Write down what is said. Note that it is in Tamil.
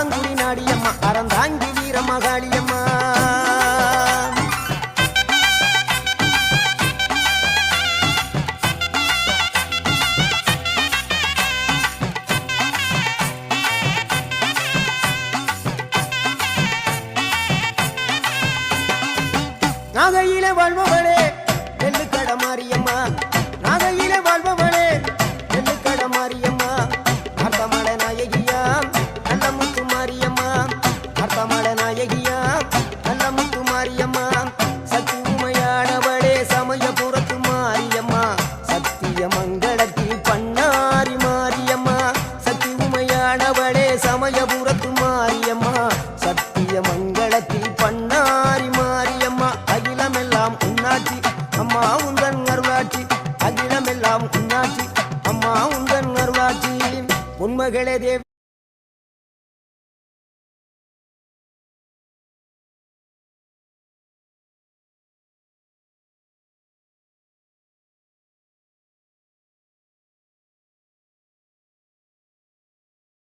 ஆலாங்குடி நாடியம்மா அறந்தாங்கி வீரமகாளியம்மா நாகையிலே வாழ்பவளே நெல்லுக்கட மாரியம்மா நாகையிலே வாழ்பவளே நெல்லுக்கட மாரியம்மா அர்த்தமல நாயகியா நல்ல முத்து மாரியம்மா அர்த்தமல நாயகியா நல்ல முத்து மாரியம்மா சக்தி உமையானவளே சமயபுரத்து மாரியம்மா சத்திய மங்களத்தில் பண்ணாரி மாரியம்மா சக்தி உமையானவளே சமயபுரத்து மாரியம்மா சத்திய மங்களத்தில் பண்ணாரி மாரியம்மா அகிலமெல்லாம் உன்னாட்சி அம்மா உந்தன் அருளாட்சி அகிலமெல்லாம் உன்னாட்சி அம்மா உந்தன் அருளாட்சி உண்மகளே தேவி